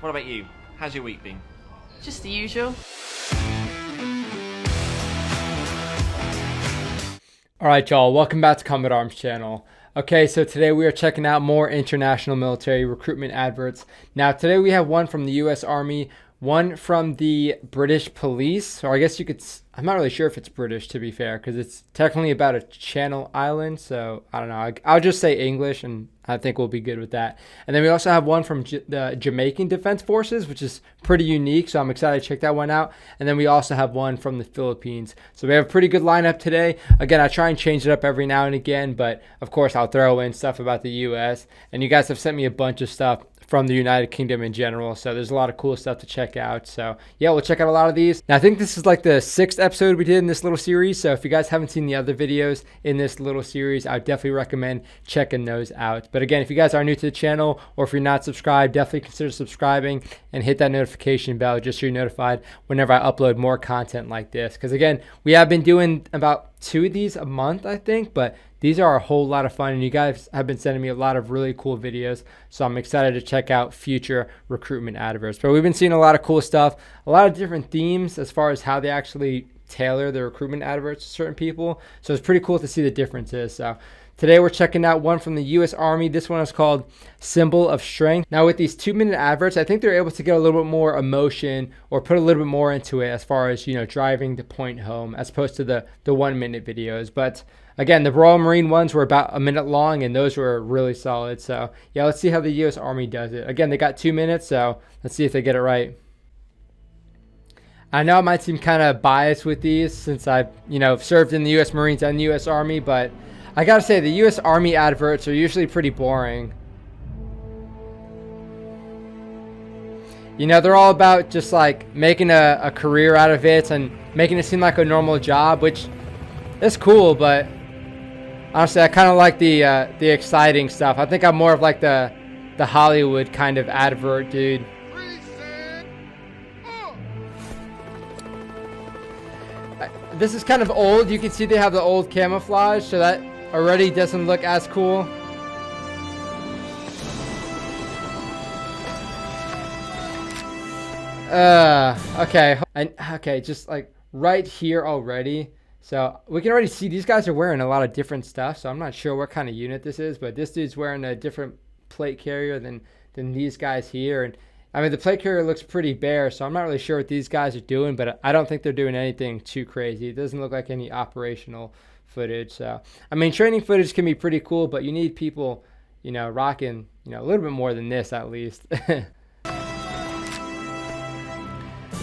What about you? How's your week been? Just the usual. All right, y'all, welcome back to Combat Arms channel. Okay, so today we are checking out more international military recruitment adverts. Now, today we have one from the U.S. Army, one from the British Police, or I guess you could, I'm not really sure if it's British, to be fair, because it's technically about a Channel Island, so I don't know. I'll just say English, and I think we'll be good with that. And then we also have one from the Jamaican Defense Forces, which is pretty unique, so I'm excited to check that one out. And then we also have one from the Philippines. So we have a pretty good lineup today. Again, I try and change it up every now and again, but of course I'll throw in stuff about the U.S. And you guys have sent me a bunch of stuff from the United Kingdom in general, so there's a lot of cool stuff to check out. So yeah, we'll check out a lot of these. Now I think this is like the 6th episode we did in this little series, so if you guys haven't seen the other videos in this little series, I would definitely recommend checking those out. But again, if you guys are new to the channel or if you're not subscribed, definitely consider subscribing and hit that notification bell just so you're notified whenever I upload more content like this. Because again, we have been doing about 2 of these a month, I think, but these are a whole lot of fun, and you guys have been sending me a lot of really cool videos, so I'm excited to check out future recruitment adverts. But we've been seeing a lot of cool stuff, a lot of different themes as far as how they actually tailor the recruitment adverts to certain people, so it's pretty cool to see the differences. So today we're checking out one from the U.S. Army. This one is called Symbol of Strength. Now with these 2-minute adverts, I think they're able to get a little bit more emotion or put a little bit more into it as far as, you know, driving the point home as opposed to the 1-minute videos. But again, the Royal Marine ones were about a minute long, and those were really solid. So yeah, let's see how the U.S. Army does it. Again, they got 2 minutes, so let's see if they get it right. I know I might seem kind of biased with these since I've, you know, served in the U.S. Marines and the U.S. Army, but I gotta say the U.S. Army adverts are usually pretty boring. You know, they're all about just like making a career out of it and making it seem like a normal job, which is cool, but honestly, I kind of like the exciting stuff. I think I'm more of like the Hollywood kind of advert dude. This is kind of old. You can see they have the old camouflage, so that already doesn't look as cool. Okay, just like right here already. So we can already see these guys are wearing a lot of different stuff, so I'm not sure what kind of unit this is, but this dude's wearing a different plate carrier than these guys here. And I mean, the plate carrier looks pretty bare, so I'm not really sure what these guys are doing, but I don't think they're doing anything too crazy. It doesn't look like any operational footage. So I mean, training footage can be pretty cool, but you need people, you know, rocking, you know, a little bit more than this at least.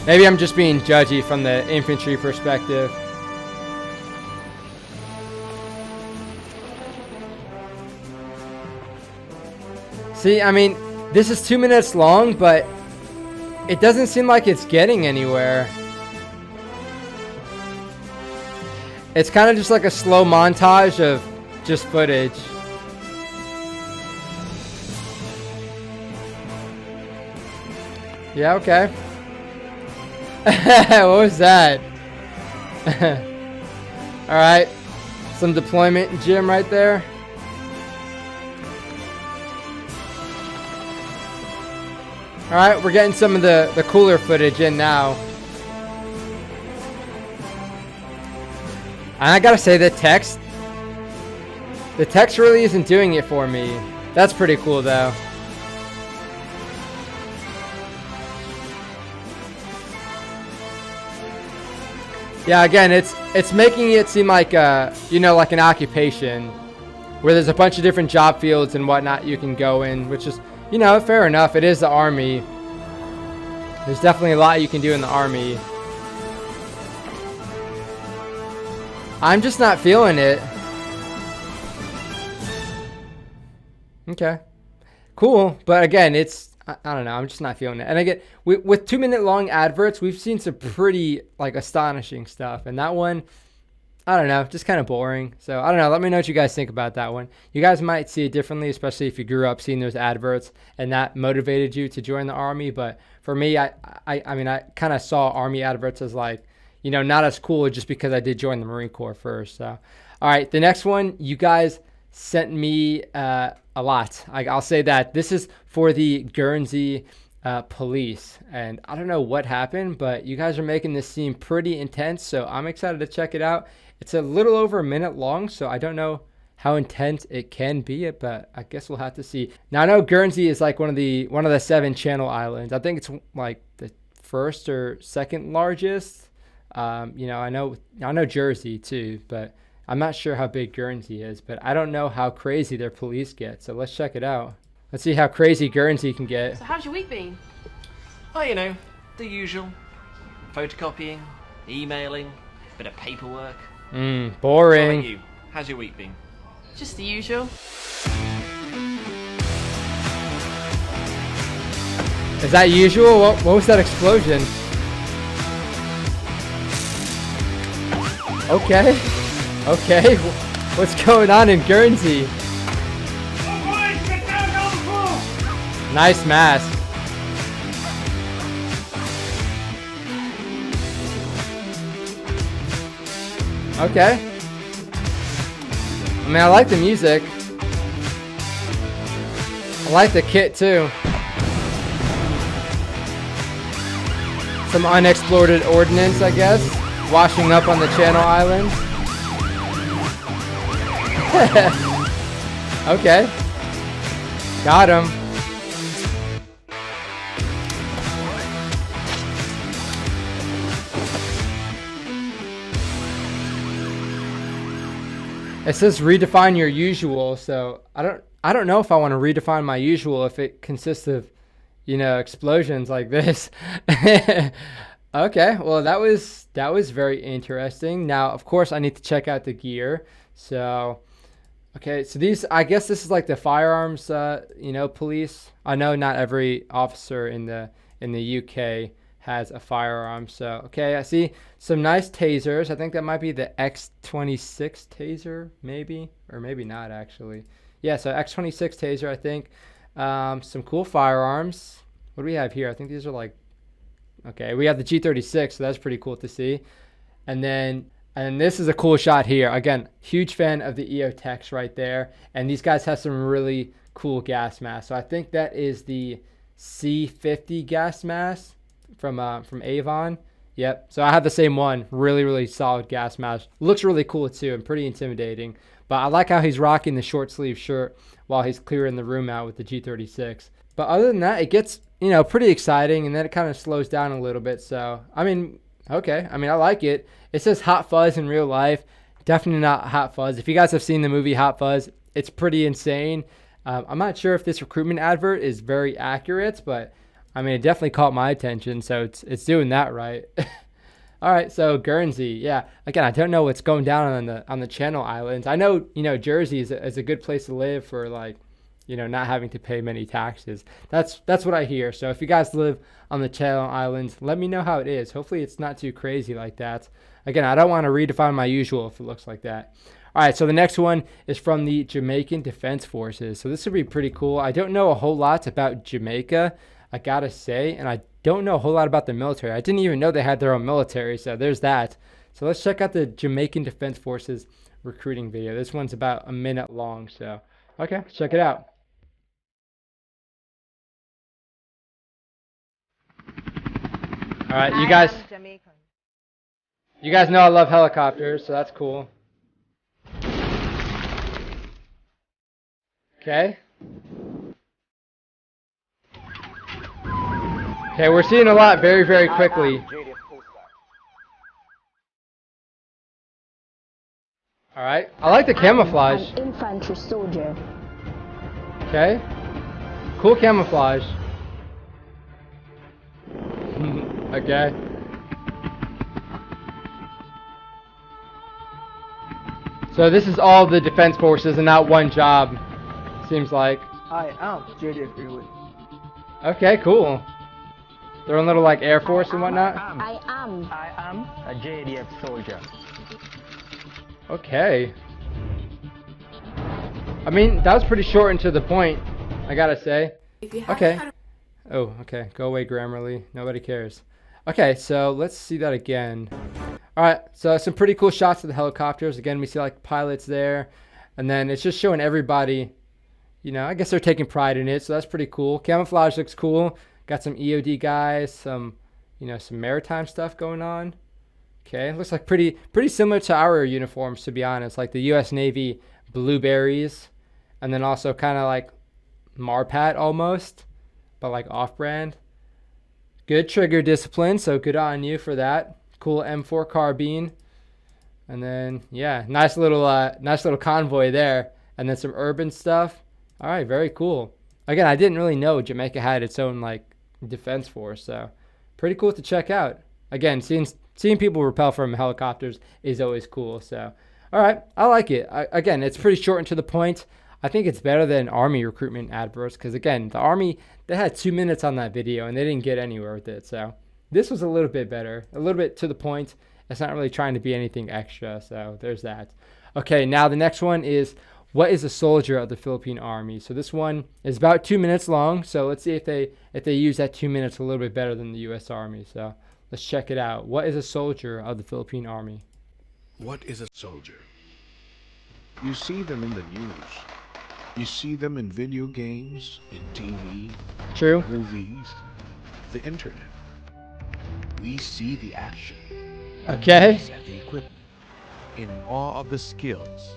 Maybe I'm just being judgy from the infantry perspective. See, I mean, this is 2 minutes long, but it doesn't seem like it's getting anywhere. It's kind of just like a slow montage of just footage. Yeah, okay. What was that? Alright. Some deployment gym right there. Alright, we're getting some of the cooler footage in now. And I gotta say, the text really isn't doing it for me. That's pretty cool though. Yeah, again, it's making it seem like you know, like an occupation where there's a bunch of different job fields and whatnot you can go in, which is, you know, fair enough. It is the Army. There's definitely a lot you can do in the Army. I'm just not feeling it. Okay. Cool. But again, I don't know. I'm just not feeling it. And again, with 2-minute long adverts, we've seen some pretty like astonishing stuff. And that one, I don't know, just kind of boring. So I don't know. Let me know what you guys think about that one. You guys might see it differently, especially if you grew up seeing those adverts and that motivated you to join the Army. But for me, I mean, I kind of saw Army adverts as like, you know, not as cool just because I did join the Marine Corps first. So, all right, the next one, you guys sent me a lot. I'll say that. This is for the Guernsey police. And I don't know what happened, but you guys are making this seem pretty intense, so I'm excited to check it out. It's a little over a minute long, so I don't know how intense it can be, but I guess we'll have to see. Now I know Guernsey is like one of the 7 Channel Islands. I think it's like the first or second largest. You know, I know Jersey too, but I'm not sure how big Guernsey is. But I don't know how crazy their police get. So let's check it out. Let's see how crazy Guernsey can get. So how's your week been? Oh, you know, the usual. Photocopying, emailing, bit of paperwork. Boring. What about you? How's your week been? Just the usual. Is that usual? What was that explosion? Okay. Okay. What's going on in Guernsey? Nice mask. Okay. I mean, I like the music. I like the kit too. Some unexplored ordnance, I guess, washing up on the Channel Island. Okay. Got him. It says redefine your usual, so I don't know if I want to redefine my usual if it consists of, you know, explosions like this. Okay, well that was very interesting. Now, of course, I need to check out the gear. So, okay, so these, I guess this is like the firearms, you know, police. I know not every officer in the UK has a firearm. So, okay, I see some nice tasers. I think that might be the X26 taser, maybe, or maybe not actually. Yeah, so X26 taser, I think. Some cool firearms. What do we have here? I think these are like, okay, we have the G36, so that's pretty cool to see. And this is a cool shot here. Again, huge fan of the EOTechs right there. And these guys have some really cool gas masks. So I think that is the C50 gas mask from Avon. Yep. So I have the same one. Really, really solid gas mask. Looks really cool too and pretty intimidating. But I like how he's rocking the short sleeve shirt while he's clearing the room out with the G36. But other than that, it gets, you know, pretty exciting, and then it kind of slows down a little bit. So, I mean, okay. I mean, I like it. It says Hot Fuzz in real life. Definitely not Hot Fuzz. If you guys have seen the movie Hot Fuzz, it's pretty insane. I'm not sure if this recruitment advert is very accurate, but I mean, it definitely caught my attention, so it's doing that right. All right, so Guernsey, yeah. Again, I don't know what's going down on the Channel Islands. I know, you know, Jersey is a good place to live for, like, you know, not having to pay many taxes. That's what I hear. So if you guys live on the Channel Islands, let me know how it is. Hopefully it's not too crazy like that. Again, I don't want to redefine my usual if it looks like that. All right, so the next one is from the Jamaican Defense Forces. So this would be pretty cool. I don't know a whole lot about Jamaica, I gotta say, and I don't know a whole lot about the military. I didn't even know they had their own military, so there's that. So let's check out the Jamaican Defense Forces recruiting video. This one's about a minute long, so okay, let's check it out. All right, you guys know I love helicopters, so that's cool. Okay. Okay, we're seeing a lot very, very quickly. All right, I like the camouflage. An infantry soldier. Okay, cool camouflage. Okay. So this is all the defense forces and not one job, seems like. I am JDF Greenwood. Okay, cool. Their own little like Air Force and whatnot? I am a JDF soldier. Okay. I mean, that was pretty short and to the point, I gotta say. Okay. Oh, okay. Go away, Grammarly. Nobody cares. Okay, so let's see that again. Alright, so some pretty cool shots of the helicopters. Again, we see like pilots there. And then it's just showing everybody, you know, I guess they're taking pride in it, so that's pretty cool. Camouflage looks cool. Got some EOD guys, some some maritime stuff going on. Okay, looks like pretty similar to our uniforms, to be honest. Like the U.S. Navy blueberries, and then also kind of like Marpat almost, but like off-brand. Good trigger discipline, so good on you for that. Cool M4 carbine, and then yeah, nice little convoy there, and then some urban stuff. All right, very cool. Again, I didn't really know Jamaica had its own like defense force, so pretty cool to check out. Again, seeing people rappel from helicopters is always cool. So, all right, I like it. Again, it's pretty short and to the point. I think it's better than Army recruitment adverts because, again, the Army, they had 2 minutes on that video and they didn't get anywhere with it. So this was a little bit better, a little bit to the point. It's not really trying to be anything extra. So there's that. Okay, now the next one is, what is a soldier of the Philippine Army? So this one is about 2 minutes long. So let's see if they use that 2 minutes a little bit better than the U.S. Army. So let's check it out. What is a soldier of the Philippine Army? What is a soldier? You see them in the news. You see them in video games, in TV, True. movies, the internet. We see the action. Okay. And the equipment. In awe of the skills.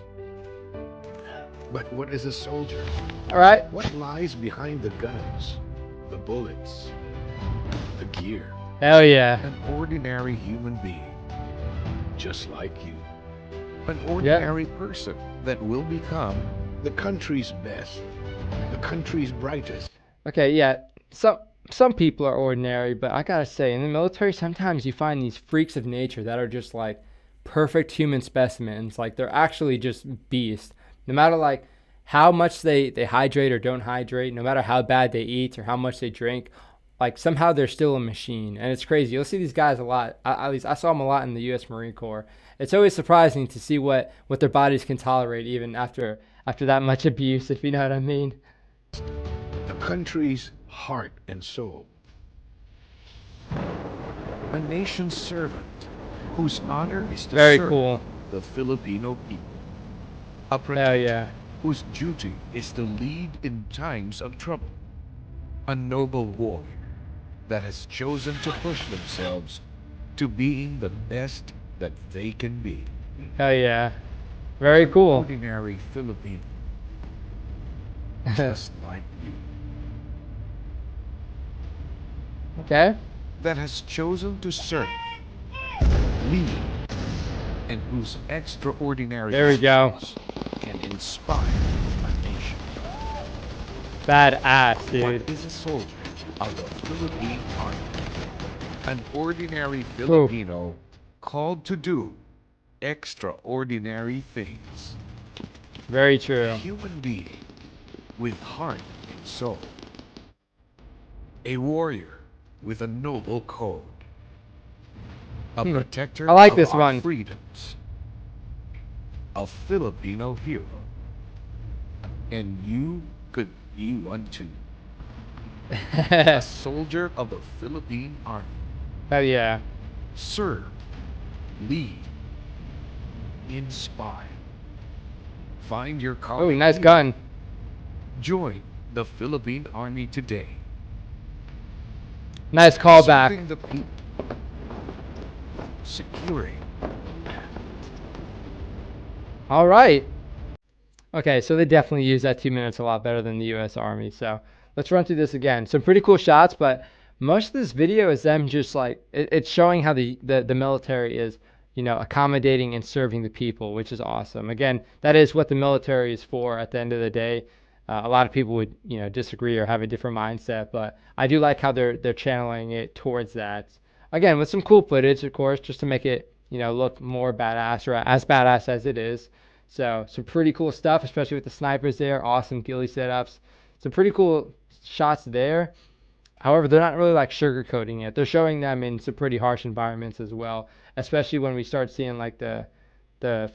But what is a soldier? All right. What lies behind the guns, the bullets, the gear? Hell yeah. An ordinary human being, just like you. An ordinary person that will become the country's best, the country's brightest. Okay, yeah. Some people are ordinary, but I gotta say, in the military, sometimes you find these freaks of nature that are just like perfect human specimens. Like they're actually just beasts. No matter like how much they hydrate or don't hydrate, no matter how bad they eat or how much they drink, like somehow they're still a machine. And it's crazy. You'll see these guys a lot. At least I saw them a lot in the U.S. Marine Corps. It's always surprising to see what their bodies can tolerate even after that much abuse, if you know what I mean. The country's heart and soul. A nation's servant whose honor is to Very serve cool. the Filipino people. A Hell protector yeah. whose duty is to lead in times of trouble. A noble warrior that has chosen to push themselves to being the best that they can be. Hell yeah. Very cool. Ordinary Filipino, just like you, Okay. that has chosen to serve, lead, and whose extraordinary There we go. actions can inspire a nation. Badass, dude. What is a soldier of the Philippine Army? An ordinary Filipino called to do extraordinary things. Very A true. human being with heart and soul. A warrior with a noble code. A protector I like of this our one. freedoms. A Filipino hero. And you could be one too. A soldier of the Philippine Army. Hell yeah. Serve, lead, inspire. Find your Oh, calling. nice here. gun. Join the Philippine Army today. Nice callback. Serving the people. Securing. All right. Okay, so they definitely use that 2 minutes a lot better than the U.S. Army. So let's run through this again. Some pretty cool shots, but most of this video is them just like, it's showing how the military is, accommodating and serving the people, which is awesome. Again, that is what the military is for at the end of the day. A lot of people would, disagree or have a different mindset, but I do like how they're channeling it towards that. Again, with some cool footage, of course, just to make it, look more badass or as badass as it is. So some pretty cool stuff, especially with the snipers there. Awesome ghillie setups. Some pretty cool shots there. However, they're not really like sugarcoating it. They're showing them in some pretty harsh environments as well, especially when we start seeing like the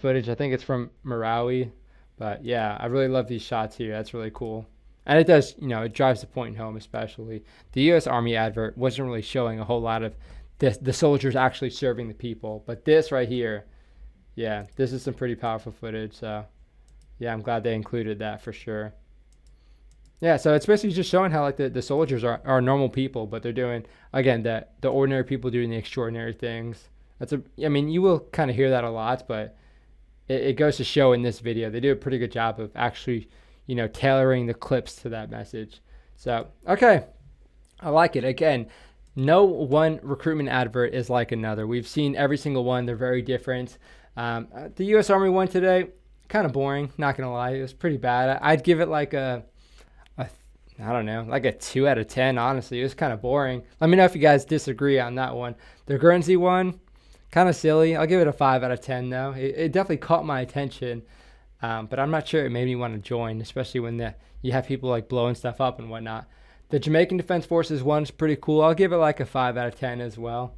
footage. I think it's from Marawi. But yeah, I really love these shots here. That's really cool. And it does, it drives the point home, especially. The U.S. Army advert wasn't really showing a whole lot of the soldiers actually serving the people. But this right here, yeah, this is some pretty powerful footage. So yeah, I'm glad they included that for sure. Yeah, so it's basically just showing how like the soldiers are normal people, but they're doing, again, the ordinary people doing the extraordinary things. I mean, you will kind of hear that a lot, but it goes to show in this video they do a pretty good job of actually, tailoring the clips to that message. So okay, I like it. Again, no one recruitment advert is like another. We've seen every single one. They're very different. The U.S. Army one today, kind of boring. Not gonna lie, it was pretty bad. I'd give it like I don't know, like a 2 out of 10, honestly. It was kind of boring. Let me know if you guys disagree on that one. The Guernsey one, kind of silly. I'll give it a 5 out of 10, though. It definitely caught my attention, but I'm not sure it made me want to join, especially when you have people like blowing stuff up and whatnot. The Jamaican Defense Forces one's pretty cool. I'll give it like a 5 out of 10 as well.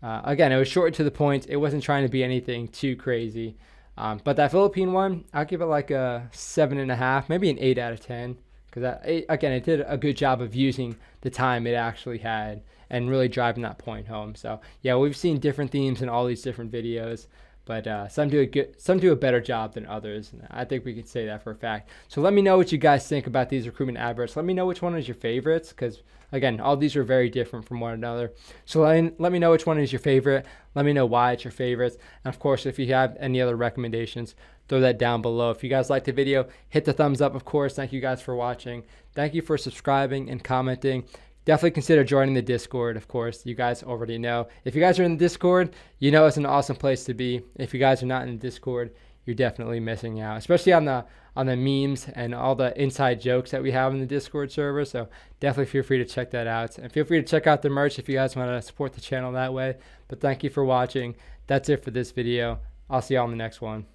Again, it was short to the point. It wasn't trying to be anything too crazy. But that Philippine one, I'll give it like a 7.5, maybe an 8 out of 10. Because, again, it did a good job of using the time it actually had and really driving that point home. So, yeah, we've seen different themes in all these different videos, but some do a better job than others. And I think we can say that for a fact. So let me know what you guys think about these recruitment adverts. Let me know which one is your favorites, because, again, all these are very different from one another. So let me know which one is your favorite. Let me know why it's your favorites. And, of course, if you have any other recommendations, throw that down below. If you guys liked the video, hit the thumbs up, of course. Thank you guys for watching. Thank you for subscribing and commenting. Definitely consider joining the Discord, of course. You guys already know. If you guys are in the Discord, you know it's an awesome place to be. If you guys are not in the Discord, you're definitely missing out, especially on the memes and all the inside jokes that we have in the Discord server. So definitely feel free to check that out. And feel free to check out the merch if you guys want to support the channel that way. But thank you for watching. That's it for this video. I'll see you all in the next one.